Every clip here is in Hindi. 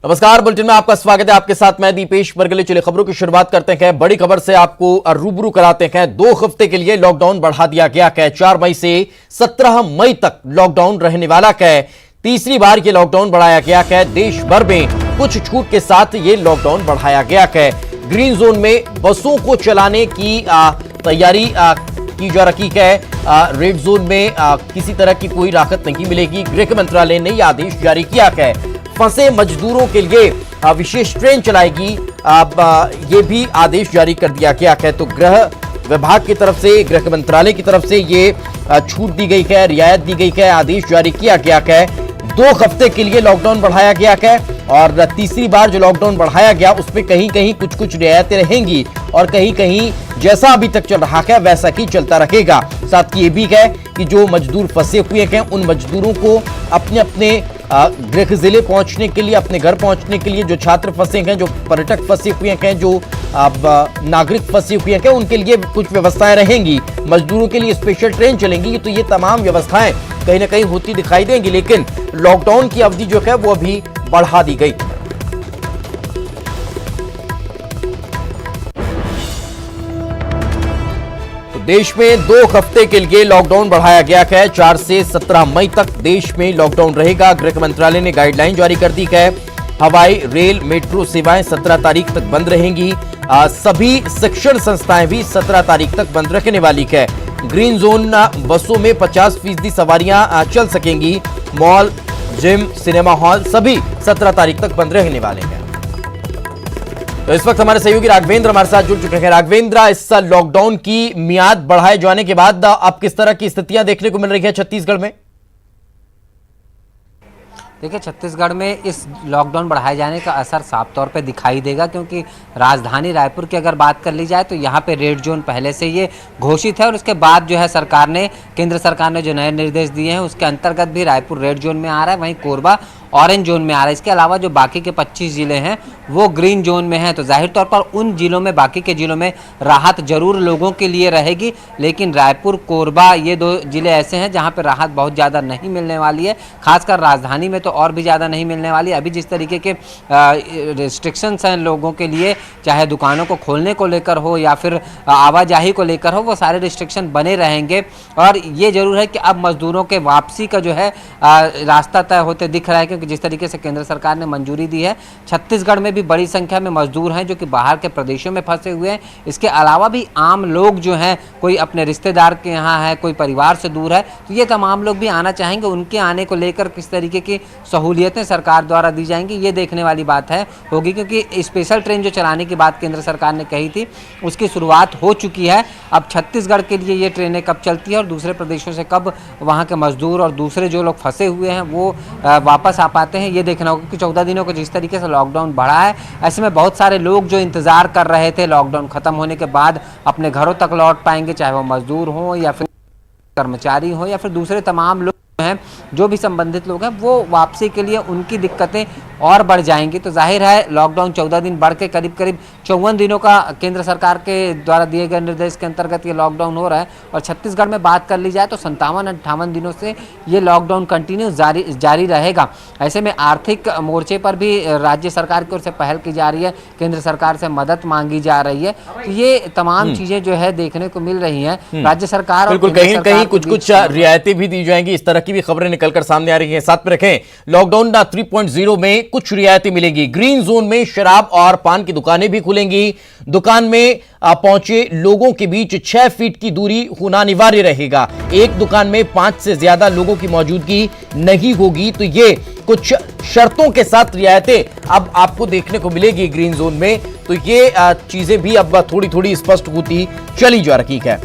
नमस्कार, बुलेटिन में आपका स्वागत है। आपके साथ मैं दीपेश बरगले। चलिए खबरों की शुरुआत करते हैं। बड़ी खबर से आपको रूबरू कराते हैं। 2 हफ्ते के लिए लॉकडाउन बढ़ा दिया गया है। 4 मई से 17 मई तक लॉकडाउन रहने वाला है। तीसरी बार ये लॉकडाउन बढ़ाया गया है। देश भर में कुछ छूट के साथ ये लॉकडाउन बढ़ाया गया है। ग्रीन जोन में बसों को चलाने की तैयारी की जा रही है। रेड जोन में किसी तरह की कोई राहत नहीं मिलेगी। गृह मंत्रालय ने यह आदेश जारी किया है। फंसे मजदूरों के लिए विशेष ट्रेन चलाएगी, ये भी आदेश जारी कर दिया गया है। तो गृह विभाग की तरफ से, गृह मंत्रालय की तरफ से ये छूट दी गई है, रियायत दी गई है, आदेश जारी किया गया है। 2 हफ्ते के लिए लॉकडाउन बढ़ाया गया है और तीसरी बार जो लॉकडाउन बढ़ाया गया उसमें कहीं कहीं कुछ रियायतें रहेंगी और कहीं कहीं जैसा अभी तक चल रहा है वैसा ही चलता रहेगा। साथ ही ये भी है कि जो मजदूर फंसे हुए हैं उन मजदूरों को अपने अपने गृह जिले पहुंचने के लिए, अपने घर पहुंचने के लिए, जो छात्र फंसे हैं, जो पर्यटक फंसे हुए हैं, जो नागरिक फंसे हुए हैं, उनके लिए कुछ व्यवस्थाएं रहेंगी। मजदूरों के लिए स्पेशल ट्रेन चलेंगी। तो ये तमाम व्यवस्थाएं कहीं ना कहीं होती दिखाई देंगी, लेकिन लॉकडाउन की अवधि जो है वो अभी बढ़ा दी गई। देश में 2 हफ्ते के लिए लॉकडाउन बढ़ाया गया है। 4 से 17 मई तक देश में लॉकडाउन रहेगा। गृह मंत्रालय ने गाइडलाइन जारी कर दी है। हवाई, रेल, मेट्रो सेवाएं 17 तारीख तक बंद रहेंगी। सभी शिक्षण संस्थाएं भी 17 तारीख तक बंद रखने वाली है। ग्रीन जोन बसों में 50% सवारियां चल सकेंगी। मॉल, जिम, सिनेमा हॉल सभी 17 तारीख तक बंद रहने वाले हैं। तो इस वक्त हमारे सहयोगी राघवेंद्र हमारे साथ जुड़ चुके हैं। राघवेंद्र, इस लॉकडाउन की मियाद बढ़ाए जाने के बाद अब किस तरह की स्थितियां देखने को मिल रही है छत्तीसगढ़ में? देखिए, छत्तीसगढ़ में इस लॉकडाउन बढ़ाए जाने का असर साफ तौर पे दिखाई देगा, क्योंकि राजधानी रायपुर की अगर बात कर ली जाए तो यहाँ पे रेड जोन पहले से ये घोषित है और उसके बाद जो है केंद्र सरकार ने जो नए निर्देश दिए हैं उसके अंतर्गत भी रायपुर रेड जोन में आ रहा है, वहीं कोरबा ऑरेंज जोन में आ रहा है। इसके अलावा जो बाकी के 25 जिले हैं वो ग्रीन जोन में हैं। तो जाहिर तौर पर उन जिलों में, बाकी के जिलों में राहत जरूर लोगों के लिए रहेगी, लेकिन रायपुर, कोरबा ये 2 जिले ऐसे हैं जहां पे राहत बहुत ज़्यादा नहीं मिलने वाली है। खासकर राजधानी में तो और भी ज़्यादा नहीं मिलने वाली। अभी जिस तरीके के रिस्ट्रिक्शंस हैं लोगों के लिए, चाहे दुकानों को खोलने को लेकर हो या फिर आवाजाही को लेकर हो, वो सारे रिस्ट्रिक्शन बने रहेंगे। और ये जरूर है कि अब मजदूरों के वापसी का जो है रास्ता तय होते दिख रहा है, क्योंकि जिस तरीके से केंद्र सरकार ने मंजूरी दी है, छत्तीसगढ़ में भी बड़ी संख्या में मजदूर हैं जो कि बाहर के प्रदेशों में फंसे हुए हैं। इसके अलावा भी आम लोग जो हैं, कोई अपने रिश्तेदार के यहाँ है, कोई परिवार से दूर है, तो ये तमाम लोग भी आना चाहेंगे। उनके आने को लेकर किस तरीके की सहूलियतें सरकार द्वारा दी जाएंगी, ये देखने वाली बात होगी, क्योंकि स्पेशल ट्रेन जो चलाने की बात केंद्र सरकार ने कही थी उसकी शुरुआत हो चुकी है। अब छत्तीसगढ़ के लिए ये ट्रेनें कब चलती है और दूसरे प्रदेशों से कब वहाँ के मजदूर और दूसरे जो लोग फंसे हुए हैं वो वापस आ पाते हैं, ये देखना होगा। कि 14 दिनों को जिस तरीके से लॉकडाउन बढ़ा है, ऐसे में बहुत सारे लोग जो इंतजार कर रहे थे लॉकडाउन खत्म होने के बाद अपने घरों तक लौट पाएंगे, चाहे वो मजदूर हों या फिर कर्मचारी हों या फिर दूसरे तमाम लोग हैं, जो भी संबंधित लोग हैं, वो वापसी के लिए उनकी दिक्कतें और बढ़ जाएंगी। तो जाहिर है लॉकडाउन 14 दिन बढ़ के करीब 54 दिनों का केंद्र सरकार के द्वारा दिए गए निर्देश के अंतर्गत ये लॉकडाउन हो रहा है। और छत्तीसगढ़ में बात कर ली जाए तो 57-58 दिनों से ये लॉकडाउन कंटिन्यू जारी रहेगा। ऐसे में आर्थिक मोर्चे पर भी राज्य सरकार की ओर से पहल की जा रही है, केंद्र सरकार से मदद मांगी जा रही है। तो ये तमाम चीजें जो है देखने को मिल रही है। राज्य सरकार बिल्कुल कहीं कहीं कुछ रियायतें भी दी जाएंगी, इस तरह की भी खबरें निकलकर सामने आ रही हैं। साथ में रखें, लॉकडाउन 3.0 में कुछ रियायतें मिलेगी। ग्रीन जोन में शराब और पान की दुकानें भी खुलेंगी। दुकान में पहुंचे लोगों के बीच 6 फीट की दूरी होना अनिवार्य रहेगा। एक दुकान में 5 से ज्यादा लोगों की मौजूदगी नहीं होगी। तो ये कुछ शर्तों के साथ रियायतें अब आपको देखने को मिलेगी ग्रीन जोन में। तो ये चीजें भी अब थोड़ी थोड़ी स्पष्ट होती चली जा रही है।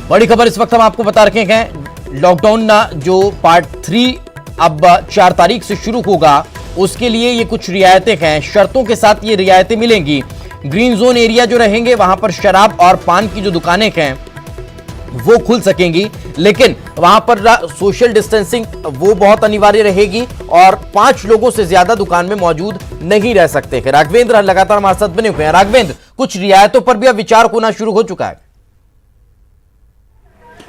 बड़ी खबर इस वक्त हम आपको बता रहे हैं, लॉकडाउन जो पार्ट 3 अब 4 तारीख से शुरू होगा, उसके लिए ये कुछ रियायतें हैं, शर्तों के साथ ये रियायतें मिलेंगी। ग्रीन जोन एरिया जो रहेंगे वहां पर शराब और पान की जो दुकानें हैं वो खुल सकेंगी, लेकिन वहां पर सोशल डिस्टेंसिंग वो बहुत अनिवार्य रहेगी और 5 लोगों से ज्यादा दुकान में मौजूद नहीं रह सकते। राघवेंद्र लगातार हमारे साथ बने हुए हैं। राघवेंद्र, कुछ रियायतों पर भी अब विचार होना शुरू हो चुका है।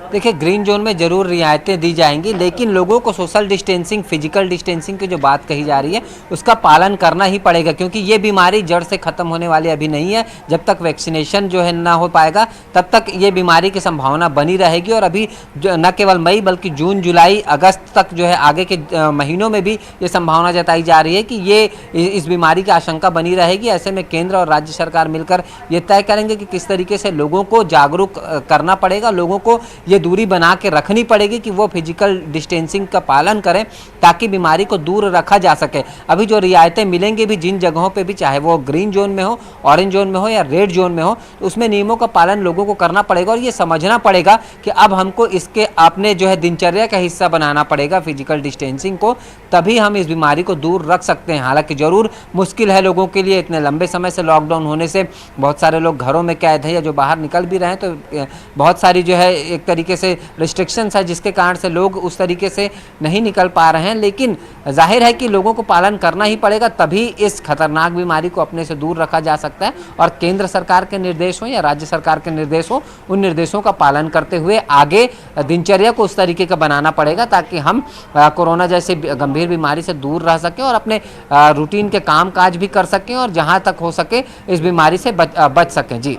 देखिए, ग्रीन जोन में जरूर रियायतें दी जाएंगी, लेकिन लोगों को सोशल डिस्टेंसिंग, फिजिकल डिस्टेंसिंग की जो बात कही जा रही है उसका पालन करना ही पड़ेगा, क्योंकि ये बीमारी जड़ से खत्म होने वाली अभी नहीं है। जब तक वैक्सीनेशन जो है ना हो पाएगा तब तक ये बीमारी की संभावना बनी रहेगी। और अभी न केवल मई बल्कि जून, जुलाई, अगस्त तक जो है आगे के महीनों में भी ये संभावना जताई जा रही है कि ये इस बीमारी की आशंका बनी रहेगी। ऐसे में केंद्र और राज्य सरकार मिलकर ये तय करेंगे कि किस तरीके से लोगों को जागरूक करना पड़ेगा, लोगों को ये दूरी बना के रखनी पड़ेगी कि वो फिजिकल डिस्टेंसिंग का पालन करें ताकि बीमारी को दूर रखा जा सके। अभी जो रियायतें मिलेंगी भी जिन जगहों पे भी, चाहे वो ग्रीन जोन में हो, ऑरेंज जोन में हो या रेड जोन में हो, तो उसमें नियमों का पालन लोगों को करना पड़ेगा और ये समझना पड़ेगा कि अब हमको इसके अपने जो है दिनचर्या का हिस्सा बनाना पड़ेगा फिजिकल डिस्टेंसिंग को, तभी हम इस बीमारी को दूर रख सकते हैं। हालांकि जरूर मुश्किल है लोगों के लिए, इतने लंबे समय से लॉकडाउन होने से बहुत सारे लोग घरों में कैद हैं या जो बाहर निकल भी रहे हैं, तो बहुत सारी जो है एक तरीके से रिस्ट्रिक्शंस है जिसके कारण से लोग उस तरीके से नहीं निकल पा रहे हैं। लेकिन जाहिर है कि लोगों को पालन करना ही पड़ेगा, तभी इस खतरनाक बीमारी को अपने से दूर रखा जा सकता है। और केंद्र सरकार के निर्देश हो या राज्य सरकार के निर्देश हो, उन निर्देशों का पालन करते हुए आगे दिनचर्या को उस तरीके का बनाना पड़ेगा ताकि हम कोरोना जैसे गंभीर बीमारी से दूर रह सकें और अपने रूटीन के काम काज भी कर सकें और जहां तक हो सके इस बीमारी से बच सकें। जी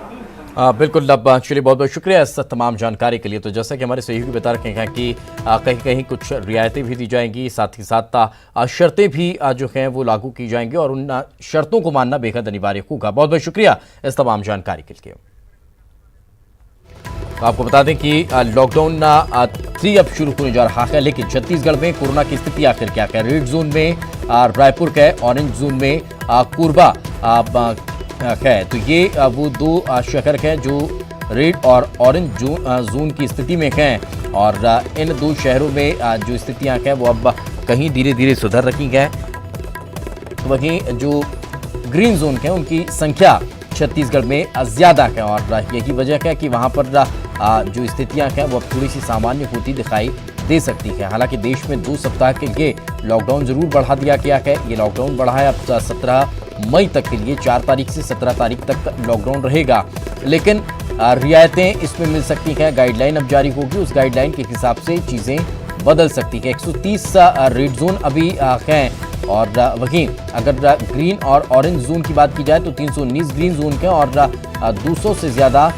बिल्कुल। अब चलिए, बहुत बहुत शुक्रिया इस तमाम जानकारी के लिए। तो जैसा कि हमारे सहयोगी बता रहे हैं कि कहीं कहीं कुछ रियायतें भी दी जाएंगी, साथ ही साथ शर्तें भी जो हैं वो लागू की जाएंगी और उन शर्तों को मानना बेहद अनिवार्य होगा। बहुत बहुत शुक्रिया इस तमाम जानकारी के लिए। तो आपको बता दें कि लॉकडाउन 3 अब शुरू होने जा रहा है, लेकिन छत्तीसगढ़ में कोरोना की स्थिति आखिर क्या है। रेड जोन में रायपुर का है, ऑरेंज जोन में कोरबा है। तो ये वो 2 शहर हैं जो रेड और ऑरेंज जोन की स्थिति में हैं और इन 2 शहरों में जो स्थितियां हैं वो अब कहीं धीरे धीरे सुधर रही हैं। तो वहीं जो ग्रीन जोन हैं उनकी संख्या छत्तीसगढ़ में ज़्यादा है और यही वजह है कि वहाँ पर जो स्थितियां हैं वो अब थोड़ी सी सामान्य होती दिखाई दे सकती है। हालांकि देश में 2 सप्ताह के लिए लॉकडाउन जरूर बढ़ा दिया गया है। ये लॉकडाउन बढ़ा है अब 17 मई तक के लिए, 4 तारीख से 17 तारीख तक लॉकडाउन रहेगा, लेकिन रियायतें इसमें मिल सकती हैं। गाइडलाइन अब जारी होगी, उस गाइडलाइन के हिसाब से चीज़ें बदल सकती है। 130 रेड जोन अभी हैं और वहीं अगर ग्रीन और ऑरेंज जोन की बात की जाए तो 319 ग्रीन जोन के और 200 से ज़्यादा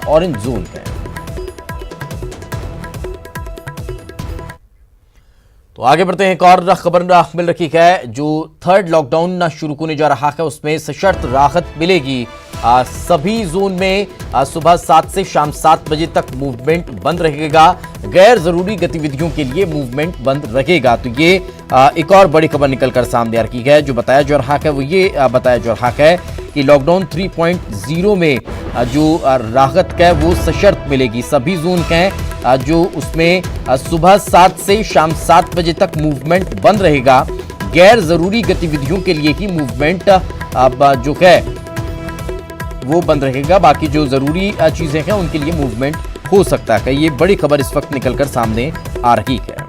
ऑरेंज जोन के। तो आगे बढ़ते हैं, एक और खबर मिल रही है। जो 3rd लॉकडाउन शुरू होने जा रहा है उसमें सशर्त राहत मिलेगी। सभी जोन में सुबह 7 से शाम 7 बजे तक मूवमेंट बंद रहेगा, गैर जरूरी गतिविधियों के लिए मूवमेंट बंद रहेगा। तो ये एक और बड़ी खबर निकलकर सामने आ रही है। जो बताया जा रहा है वो ये बताया जा रहा है कि लॉकडाउन 3.0 में जो राहत है वो सशर्त मिलेगी। सभी जोन के जो उसमें सुबह 7 से शाम 7 बजे तक मूवमेंट बंद रहेगा, गैर जरूरी गतिविधियों के लिए ही मूवमेंट जो है वो बंद रहेगा, बाकी जो जरूरी चीजें हैं उनके लिए मूवमेंट हो सकता है। ये बड़ी खबर इस वक्त निकलकर सामने आ रही है।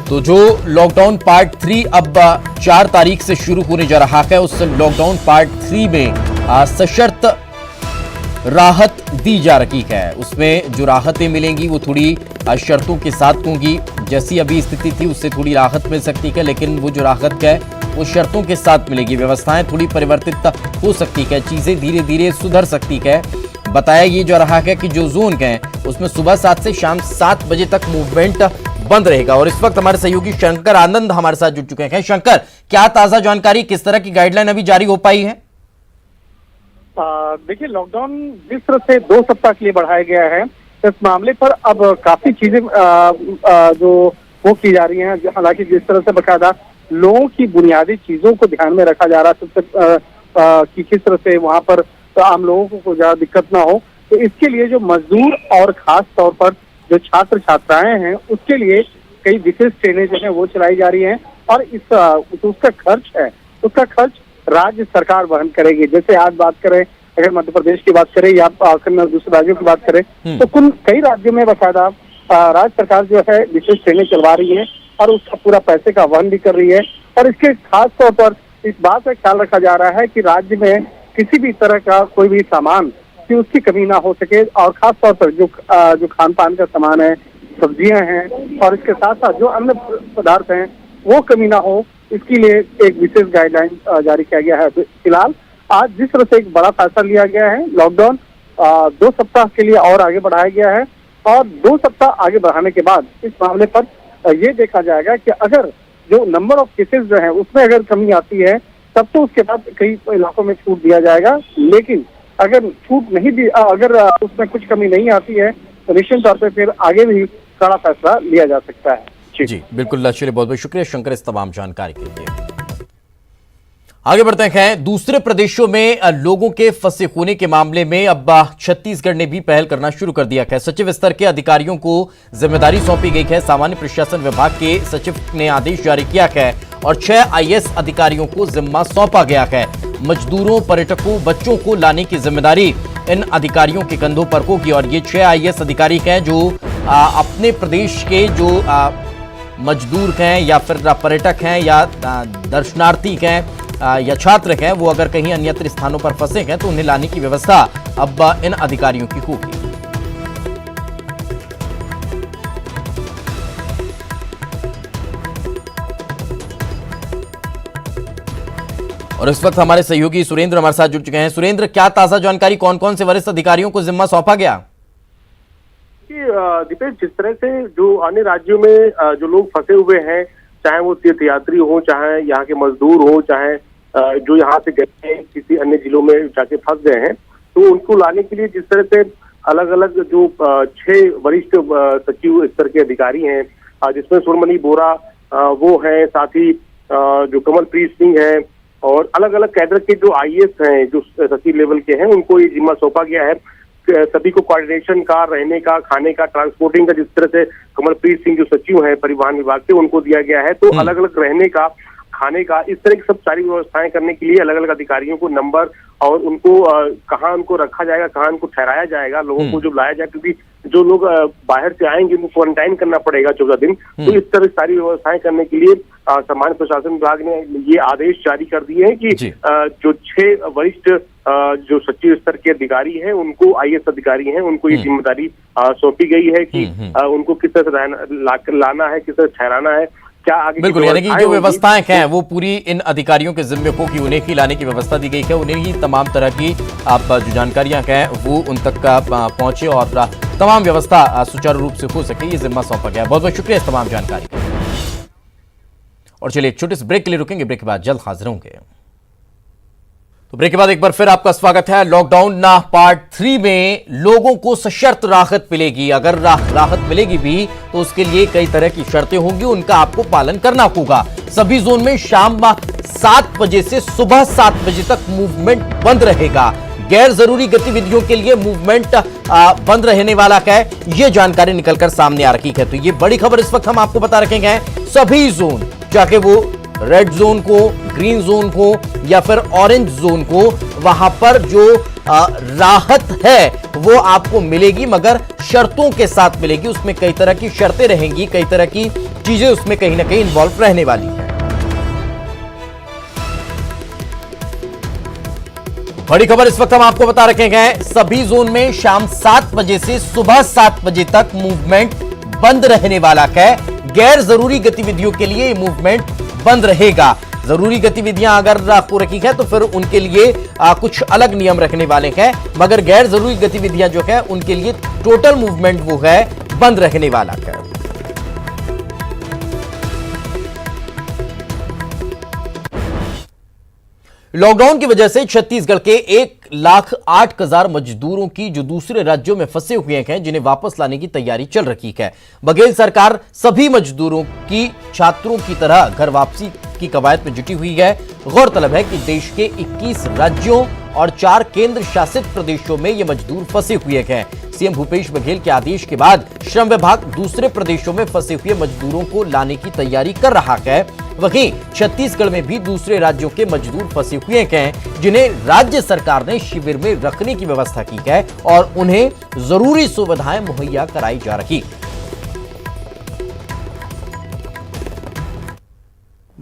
तो जो लॉकडाउन पार्ट 3 अब 4 तारीख से शुरू होने जा रहा है, उस लॉकडाउन पार्ट 3 में सशर्त राहत दी जा रही है। उसमें जो राहतें मिलेंगी वो थोड़ी शर्तों के साथ होंगी। जैसी अभी स्थिति थी उससे थोड़ी राहत मिल सकती है, लेकिन वो जो राहत है वो शर्तों के साथ मिलेगी। व्यवस्थाएं थोड़ी परिवर्तित हो सकती है, चीजें धीरे धीरे सुधर सकती है। बताया ये जा रहा है कि जो जोन है उसमें सुबह 7 से शाम 7 बजे तक मूवमेंट बंद रहेगा। और इस वक्त हमारे सहयोगी शंकर आनंद हमारे साथ जुड़ चुके हैं। शंकर, क्या ताजा जानकारी, किस तरह की गाइडलाइन अभी जारी हो पाई है? देखिए, लॉकडाउन जिस तरह से 2 सप्ताह के लिए बढ़ाया गया है, इस मामले पर अब काफी चीजें जो वो की जा रही हैं। हालांकि जिस तरह से बकायदा लोगों की बुनियादी चीजों को ध्यान में रखा जा रहा है सबसे कि किस तरह से वहां पर आम लोगों को ज्यादा दिक्कत ना हो, तो इसके लिए जो मजदूर और खास तौर पर जो छात्र छात्राएं हैं उसके लिए कई विशेष ट्रेनें जो है वो चलाई जा रही हैं और उसका खर्च राज्य सरकार वहन करेगी। जैसे आज बात करें, अगर मध्य प्रदेश की बात करें या दूसरे राज्यों की बात करें तो कई राज्यों में बकायदा राज्य सरकार जो है विशेष ट्रेनें चलवा रही है और उसका पूरा पैसे का वहन भी कर रही है। और इसके खास तौर पर इस बात का ख्याल रखा जा रहा है कि राज्य में किसी भी तरह का कोई भी सामान कि उसकी कमी ना हो सके, और खास तौर पर जो खान पान का सामान है, सब्जियां हैं और इसके साथ साथ जो अन्य पदार्थ हैं वो कमी ना हो, इसके लिए एक विशेष गाइडलाइन जारी किया गया है। फिलहाल आज जिस तरह से एक बड़ा फैसला लिया गया है, लॉकडाउन 2 सप्ताह के लिए और आगे बढ़ाया गया है, और 2 सप्ताह आगे बढ़ाने के बाद इस मामले पर ये देखा जाएगा कि अगर जो नंबर ऑफ केसेस जो है उसमें अगर कमी आती है तब तो उसके बाद कई इलाकों में छूट दिया जाएगा। लेकिन अगर छूट नहीं दी, अगर उसमें कुछ कमी नहीं आती है तो निश्चित तौर पर फिर आगे भी कड़ा फैसला लिया जा सकता है। जी बिल्कुल, चलिए बहुत बहुत शुक्रिया शंकर इस तमाम जानकारी के लिए। आगे बढ़ते हैं, दूसरे प्रदेशों में लोगों के फंसे होने के मामले में अब छत्तीसगढ़ ने भी पहल करना शुरू कर दिया है। सचिव स्तर के अधिकारियों को जिम्मेदारी सौंपी गई है। सामान्य प्रशासन विभाग के सचिव ने आदेश जारी किया है और 6 IAS अधिकारियों को जिम्मा सौंपा गया है। मजदूरों, पर्यटकों, बच्चों को लाने की जिम्मेदारी इन अधिकारियों के कंधों पर होगी और ये 6 IAS अधिकारी हैं जो अपने प्रदेश के जो मजदूर हैं या फिर पर्यटक हैं या दर्शनार्थी हैं या छात्र हैं, वो अगर कहीं अन्यत्र स्थानों पर फंसे हैं तो उन्हें लाने की व्यवस्था अब इन अधिकारियों की होगी। और इस वक्त हमारे सहयोगी सुरेंद्र हमारे साथ जुड़ चुके हैं। सुरेंद्र, क्या ताजा जानकारी, कौन कौन से वरिष्ठ अधिकारियों को जिम्मा सौंपा गया? दीपेश, जिस तरह से जो अन्य राज्यों में जो लोग फंसे हुए हैं, चाहे वो तीर्थयात्री हो, चाहे यहाँ के मजदूर हो, चाहे जो यहाँ से गए हैं किसी अन्य जिलों में जाके फंस गए हैं, तो उनको लाने के लिए जिस तरह से अलग अलग जो 6 वरिष्ठ सचिव स्तर के अधिकारी हैं, जिसमें सुरमनी बोरा वो हैं, साथ ही जो कमलप्रीत सिंह है और अलग अलग कैडर के जो IAS हैं जो सचिव लेवल के हैं, उनको ये जिम्मा सौंपा गया है। सभी को कोऑर्डिनेशन का, रहने का, खाने का, ट्रांसपोर्टिंग का, जिस तरह से कमलप्रीत सिंह जो सचिव हैं परिवहन विभाग के, उनको दिया गया है। तो अलग अलग रहने का, खाने का, इस तरह की सब सारी व्यवस्थाएं करने के लिए अलग अलग अधिकारियों को नंबर और उनको कहाँ उनको रखा जाएगा, कहाँ उनको ठहराया जाएगा, लोगों को जब लाया जाए, क्योंकि जो लोग बाहर से आएंगे उनको क्वारंटाइन करना पड़ेगा 14 दिन। तो इस तरह सारी व्यवस्थाएं करने के लिए सामान्य प्रशासन विभाग ने ये आदेश जारी कर दिए हैं कि जो 6 वरिष्ठ जो सचिव स्तर के अधिकारी हैं, उनको IAS अधिकारी हैं, उनको ये जिम्मेदारी सौंपी गई है कि उनको किस तरह से लाना है, किस तरह ठहराना है, क्या आगे। बिल्कुल, यानी कि जो व्यवस्थाएं हैं वो पूरी इन अधिकारियों के जिम्मे को कि उन्हें ही लाने की व्यवस्था दी गई है, उन्हें ही तमाम तरह की आप जो जानकारियां हैं वो उन तक पहुंचे और तमाम व्यवस्था सुचारू रूप से हो सके, ये जिम्मा सौंपा गया। बहुत बहुत शुक्रिया इस तमाम जानकारी के लिए। और चलिए एक छोटे से ब्रेक के लिए रुकेंगे, ब्रेक के बाद जल्द हाजिर होंगे। तो ब्रेक के बाद एक बार फिर आपका स्वागत है। लॉकडाउन ना पार्ट 3 में लोगों को सशर्त राहत मिलेगी। अगर राहत मिलेगी भी तो उसके लिए कई तरह की शर्तें होंगी, उनका आपको पालन करना होगा। सभी जोन में शाम 7 बजे से सुबह 7 बजे तक मूवमेंट बंद रहेगा। गैर जरूरी गतिविधियों के लिए मूवमेंट बंद रहने वाला है, यह जानकारी निकलकर सामने आ रही है। तो ये बड़ी खबर इस वक्त हम आपको बता रखेंगे। सभी जोन, चाहे वो रेड जोन को, ग्रीन जोन को या फिर ऑरेंज जोन को, वहां पर जो राहत है वो आपको मिलेगी, मगर शर्तों के साथ मिलेगी। उसमें कई तरह की शर्तें रहेंगी, कई तरह की चीजें उसमें कहीं ना कहीं इन्वॉल्व रहने वाली है। बड़ी खबर इस वक्त हम आपको बता रखेंगे। सभी जोन में शाम 7 बजे से सुबह 7 बजे तक मूवमेंट बंद रहने वाला है। गैर जरूरी गतिविधियों के लिए ये मूवमेंट बंद रहेगा। जरूरी गतिविधियां अगर आपको रखी है तो फिर उनके लिए कुछ अलग नियम रखने वाले हैं, मगर गैर जरूरी गतिविधियां जो है उनके लिए टोटल मूवमेंट वो है बंद रहने वाला है। लॉकडाउन की वजह से छत्तीसगढ़ के 1,08,000 मजदूरों की जो दूसरे राज्यों में फंसे हुए हैं, जिन्हें वापस लाने की तैयारी चल रही है। बघेल सरकार सभी मजदूरों की छात्रों की तरह घर वापसी की कवायद में जुटी हुई है। गौरतलब है कि देश के 21 राज्यों और 4 केंद्र शासित प्रदेशों में ये मजदूर फंसे हुए हैं। सीएम भूपेश बघेल के आदेश के बाद श्रम विभाग दूसरे प्रदेशों में फंसे हुए मजदूरों को लाने की तैयारी कर रहा है। वहीं छत्तीसगढ़ में भी दूसरे राज्यों के मजदूर फंसे हुए हैं, जिन्हें राज्य सरकार ने शिविर में रखने की व्यवस्था की है और उन्हें जरूरी सुविधाएं मुहैया कराई जा रही।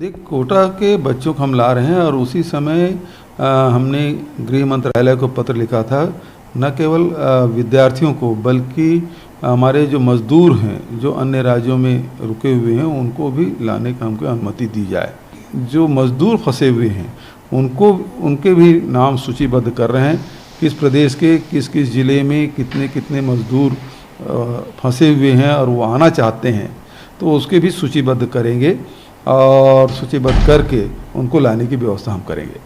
देख, कोटा के बच्चों को हम ला रहे हैं और उसी समय हमने गृह मंत्रालय को पत्र लिखा था, न केवल विद्यार्थियों को बल्कि हमारे जो मजदूर हैं जो अन्य राज्यों में रुके हुए हैं उनको भी लाने का हमको अनुमति दी जाए। जो मजदूर फंसे हुए हैं उनके भी नाम सूचीबद्ध कर रहे हैं, किस प्रदेश के किस किस ज़िले में कितने कितने मजदूर फंसे हुए हैं और वो आना चाहते हैं, तो उसके भी सूचीबद्ध करेंगे और सूचीबद्ध करके उनको लाने की व्यवस्था हम करेंगे।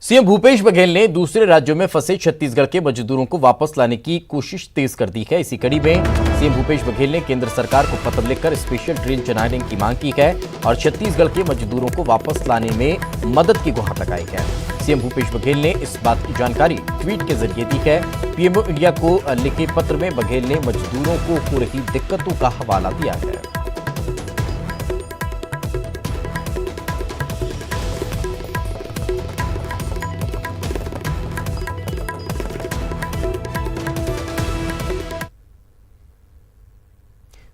सीएम भूपेश बघेल ने दूसरे राज्यों में फंसे छत्तीसगढ़ के मजदूरों को वापस लाने की कोशिश तेज कर दी है। इसी कड़ी में सीएम भूपेश बघेल ने केंद्र सरकार को पत्र लिखकर स्पेशल ट्रेन चलाने की मांग की है और छत्तीसगढ़ के मजदूरों को वापस लाने में मदद की गुहार लगाई है। सीएम भूपेश बघेल ने इस बात की जानकारी ट्वीट के जरिए दी है। पीएमओ इंडिया को लिखे पत्र में बघेल ने मजदूरों को हो रही दिक्कतों का हवाला दिया है।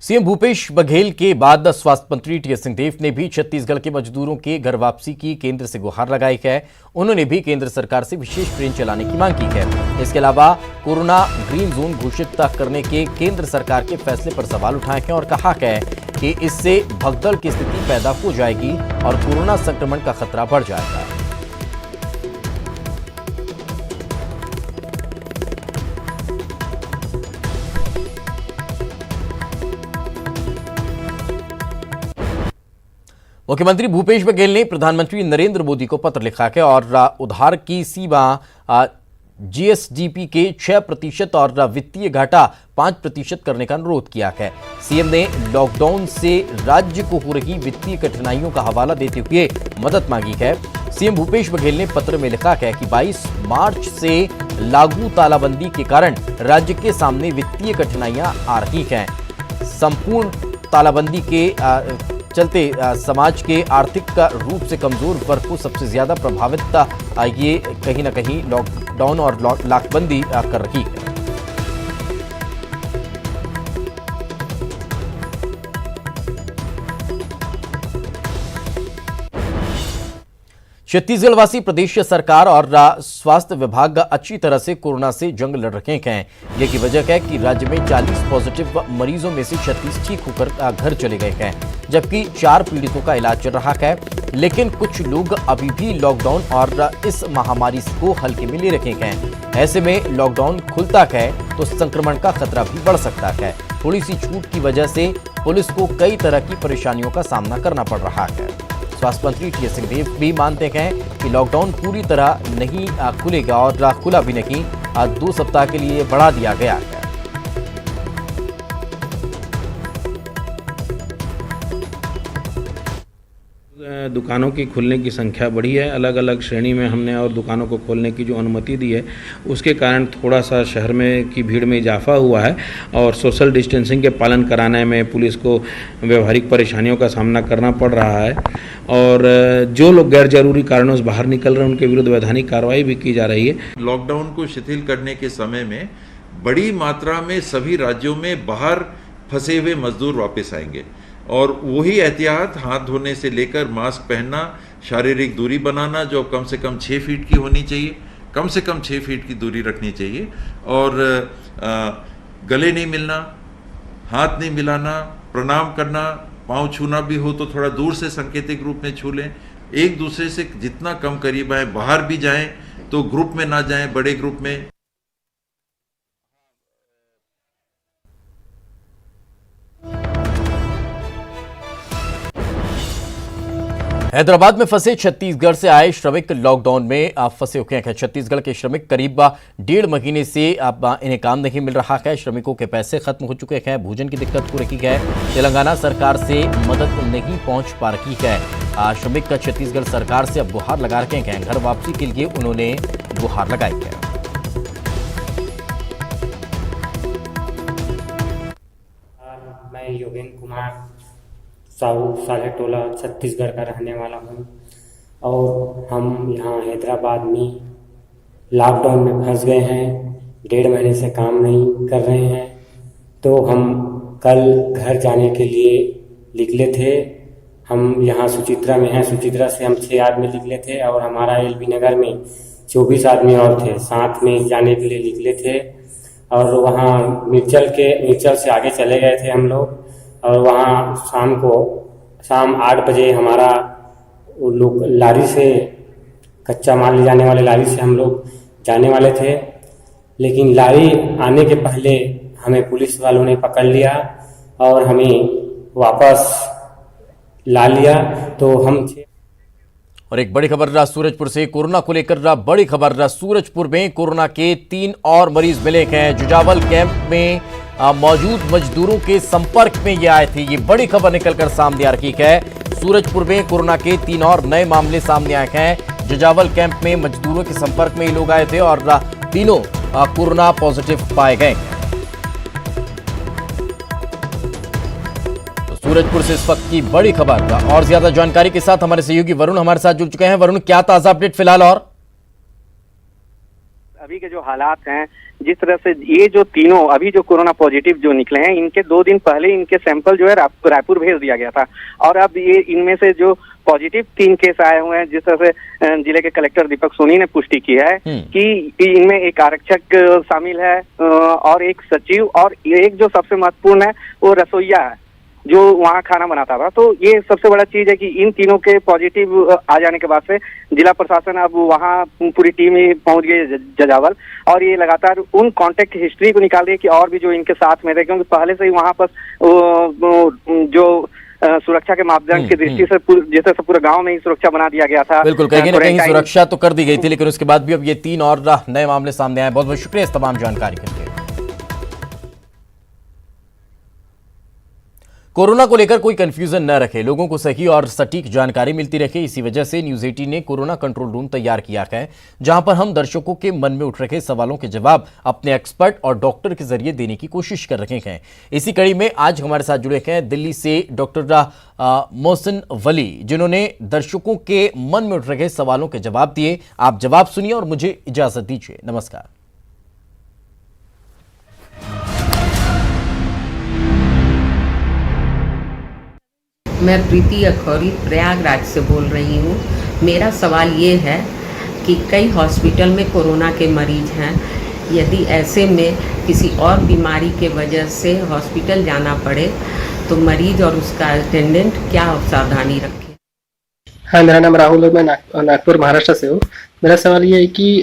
सीएम भूपेश बघेल के बाद स्वास्थ्य मंत्री टीएस सिंहदेव ने भी छत्तीसगढ़ के मजदूरों के घर वापसी की केंद्र से गुहार लगाई है। उन्होंने भी केंद्र सरकार से विशेष ट्रेन चलाने की मांग की है। इसके अलावा कोरोना ग्रीन जोन घोषित करने के केंद्र सरकार के फैसले पर सवाल उठाए हैं और कहा है कि इससे भगदड़ की स्थिति पैदा हो जाएगी और कोरोना संक्रमण का खतरा बढ़ जाएगा। मुख्यमंत्री भूपेश बघेल ने प्रधानमंत्री नरेंद्र मोदी को पत्र लिखा है और उधार की सीमा जीएसडीपी के 6% और वित्तीय घाटा 5% करने का अनुरोध किया है। सीएम ने लॉकडाउन से राज्य को हो रही वित्तीय कठिनाइयों का हवाला देते हुए मदद मांगी है। सीएम भूपेश बघेल ने पत्र में लिखा है कि 22 मार्च से लागू तालाबंदी के कारण राज्य के सामने वित्तीय कठिनाइयां आ रही हैं। संपूर्ण तालाबंदी के चलते समाज के आर्थिक रूप से कमजोर वर्ग को सबसे ज्यादा प्रभावित ये कहीं ना कहीं लॉकडाउन और लाकबंदी कर रही है। छत्तीसगढ़ वासी प्रदेश सरकार और स्वास्थ्य विभाग अच्छी तरह से कोरोना से जंग लड़ रहे हैं। यह की वजह है कि राज्य में 40 पॉजिटिव मरीजों में से 36 ठीक होकर घर चले गए हैं, जबकि 4 पीड़ितों का इलाज चल रहा है। लेकिन कुछ लोग अभी भी लॉकडाउन और इस महामारी को हल्के में ले रखे हैं। ऐसे में लॉकडाउन खुलता है तो संक्रमण का खतरा भी बढ़ सकता है। थोड़ी सी छूट की वजह से पुलिस को कई तरह की परेशानियों का सामना करना पड़ रहा है। स्वास्थ्य मंत्री टीएस सिंहदेव भी मानते हैं कि लॉकडाउन पूरी तरह नहीं खुलेगा और खुला भी नहीं, 2 सप्ताह के लिए बढ़ा दिया गया है। दुकानों की खुलने की संख्या बढ़ी है। अलग अलग श्रेणी में हमने और दुकानों को खोलने की जो अनुमति दी है उसके कारण थोड़ा सा शहर में की भीड़ में इजाफा हुआ है और सोशल डिस्टेंसिंग के पालन कराने में पुलिस को व्यवहारिक परेशानियों का सामना करना पड़ रहा है और जो लोग गैर जरूरी कारणों से बाहर निकल रहे हैं उनके विरुद्ध वैधानिक कार्रवाई भी की जा रही है। लॉकडाउन को शिथिल करने के समय में बड़ी मात्रा में सभी राज्यों में बाहर फंसे हुए मजदूर वापस आएंगे और वही एहतियात हाथ धोने से लेकर मास्क पहनना, शारीरिक दूरी बनाना जो कम से कम 6 फीट की होनी चाहिए, कम से कम 6 फीट की दूरी रखनी चाहिए और गले नहीं मिलना, हाथ नहीं मिलाना, प्रणाम करना, पाँव छूना भी हो तो थोड़ा दूर से सांकेतिक रूप में छू लें। एक दूसरे से जितना कम करीब आए, बाहर भी जाएं तो ग्रुप में ना जाएं, बड़े ग्रुप में। हैदराबाद में फंसे छत्तीसगढ़ से आए श्रमिक लॉकडाउन में फंसे हुए हैं। छत्तीसगढ़ के श्रमिक करीब 1.5 महीने से इन्हें काम नहीं मिल रहा है। श्रमिकों के पैसे खत्म हो चुके हैं, भोजन की दिक्कत हो रही है। तेलंगाना सरकार से मदद नहीं पहुंच पा रही है। श्रमिक का छत्तीसगढ़ सरकार से अब गुहार लगा रखे हैं। घर वापसी के लिए उन्होंने गुहार लगाई है। मैं योगेंद्र कुमार साहू सालेटोला छत्तीसगढ़ का रहने वाला हूँ और हम यहाँ हैदराबाद में लॉकडाउन में फंस गए हैं। 1.5 महीने से काम नहीं कर रहे हैं, तो हम कल घर जाने के लिए निकले थे हम यहाँ सुचित्रा में हैं, सुचित्रा से हम 6 आदमी निकले थे और हमारा एलबी नगर में 24 आदमी और थे, साथ में जाने के लिए निकले थे। और वहाँ मिर्चल से आगे चले गए थे हम लोग, और वहाँ शाम 8 बजे हमारा लोग लारी से कच्चा माल ले जाने वाले लारी से हम लोग जाने वाले थे, लेकिन लारी आने के पहले हमें पुलिस वालों ने पकड़ लिया और हमें वापस ला लिया। तो हम और एक बड़ी खबर सूरजपुर से कोरोना को लेकर बड़ी खबर सूरजपुर में कोरोना के 3 और मरीज मिले हैं। जुजावल कैंप में मौजूद मजदूरों के संपर्क में ये आए थे। ये बड़ी खबर निकलकर सामने आ रही है। सूरजपुर में कोरोना के 3 और नए मामले सामने आए हैं। जुजावल कैंप में मजदूरों के संपर्क में ये लोग आए थे और तीनों कोरोना पॉजिटिव पाए गए। सूरजपुर से इस वक्त की बड़ी खबर और ज्यादा जानकारी के साथ हमारे सहयोगी वरुण हमारे साथ जुड़ चुके हैं। वरुण, क्या ताजा अपडेट फिलहाल? और अभी के जो हालात हैं, जिस तरह से ये जो तीनों अभी जो कोरोना पॉजिटिव जो निकले हैं, इनके 2 दिन पहले इनके सैंपल जो है रायपुर भेज दिया गया था। और अब ये इनमें से जो पॉजिटिव 3 केस आए हुए हैं, जिस तरह से जिले के कलेक्टर दीपक सोनी ने पुष्टि की है कि इनमें एक आरक्षक शामिल है और एक सचिव, और एक जो सबसे महत्वपूर्ण है वो रसोइया है जो वहाँ खाना बनाता था। तो ये सबसे बड़ा चीज है कि इन तीनों के पॉजिटिव आ जाने के बाद से जिला प्रशासन अब वहाँ पूरी टीम ही पहुंच गई जजावल, और ये लगातार उन कांटेक्ट हिस्ट्री को निकाल रही है कि और भी जो इनके साथ में थे, क्योंकि पहले से ही वहाँ पर जो सुरक्षा के मापदंड की दृष्टि से जैसे पूरे गांव में ही सुरक्षा बना दिया गया था। बिल्कुल, कहीं ना कहीं सुरक्षा तो कर दी गई थी, लेकिन उसके बाद भी अब ये 3 और नए मामले सामने आए। बहुत बहुत शुक्रिया इस तमाम जानकारी के लिए। कोरोना को लेकर कोई कंफ्यूजन न रखे, लोगों को सही और सटीक जानकारी मिलती रहे, इसी वजह से न्यूज 18 ने कोरोना कंट्रोल रूम तैयार किया है, जहां पर हम दर्शकों के मन में उठ रहे सवालों के जवाब अपने एक्सपर्ट और डॉक्टर के जरिए देने की कोशिश कर रहे हैं। इसी कड़ी में आज हमारे साथ जुड़े हैं दिल्ली से डॉक्टर मोहसिन वली, जिन्होंने दर्शकों के मन में उठ रहे सवालों के जवाब दिए। आप जवाब सुनिए और मुझे इजाजत दीजिए। नमस्कार। मैं प्रीति अखौरी प्रयागराज से बोल रही हूँ। मेरा सवाल ये है कि कई हॉस्पिटल में कोरोना के मरीज हैं, यदि ऐसे में किसी और बीमारी के वजह से हॉस्पिटल जाना पड़े तो मरीज और उसका अटेंडेंट क्या सावधानी रखे? हाँ, मेरा नाम राहुल है, मैं नागपुर महाराष्ट्र से हूँ। मेरा सवाल ये है कि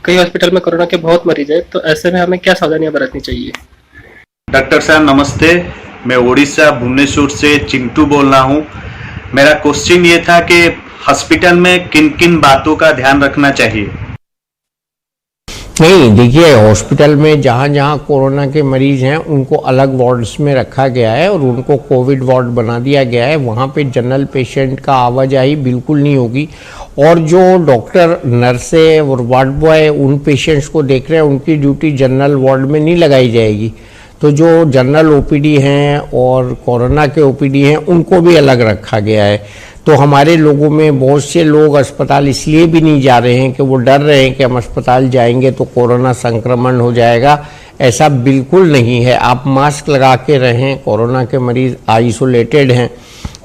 कई हॉस्पिटल में कोरोना के बहुत मरीज है, तो ऐसे में हमें क्या सावधानियाँ बरतनी चाहिए? डॉक्टर साहब नमस्ते, मैं उड़ीसा भुवनेश्वर से चिंटू बोल रहा हूँ। मेरा क्वेश्चन ये था कि हॉस्पिटल में किन किन बातों का ध्यान रखना चाहिए? नहीं, देखिए, हॉस्पिटल में जहाँ जहाँ कोरोना के मरीज हैं उनको अलग वार्ड्स में रखा गया है और उनको कोविड वार्ड बना दिया गया है। वहाँ पे जनरल पेशेंट का आवाजाही बिल्कुल नहीं होगी, और जो डॉक्टर, नर्सें और वार्ड बॉय उन पेशेंट्स को देख रहे हैं उनकी ड्यूटी जनरल वार्ड में नहीं लगाई जाएगी। तो जो जनरल ओपीडी हैं और कोरोना के ओपीडी हैं उनको भी अलग रखा गया है। तो हमारे लोगों में बहुत से लोग अस्पताल इसलिए भी नहीं जा रहे हैं कि वो डर रहे हैं कि हम अस्पताल जाएंगे तो कोरोना संक्रमण हो जाएगा। ऐसा बिल्कुल नहीं है। आप मास्क लगा के रहें। कोरोना के मरीज आइसोलेटेड हैं,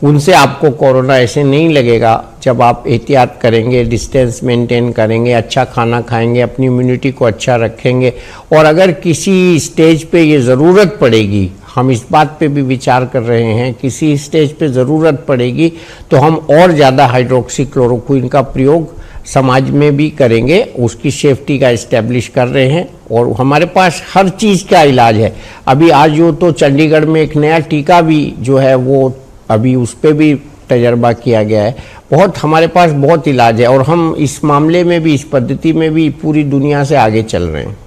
उनसे आपको कोरोना ऐसे नहीं लगेगा जब आप एहतियात करेंगे, डिस्टेंस मेंटेन करेंगे, अच्छा खाना खाएंगे, अपनी इम्यूनिटी को अच्छा रखेंगे। और अगर किसी स्टेज पे ये ज़रूरत पड़ेगी, हम इस बात पे भी विचार कर रहे हैं, किसी स्टेज पे ज़रूरत पड़ेगी तो हम और ज़्यादा हाइड्रोक्सीक्लोरोक्विन का प्रयोग समाज में भी करेंगे। उसकी सेफ्टी का इस्टेब्लिश कर रहे हैं और हमारे पास हर चीज़ का इलाज है। अभी आज जो तो चंडीगढ़ में एक नया टीका भी जो है वो अभी उस पर भी तजर्बा किया गया है। बहुत हमारे पास बहुत इलाज है और हम इस मामले में भी, इस पद्धति में भी पूरी दुनिया से आगे चल रहे हैं।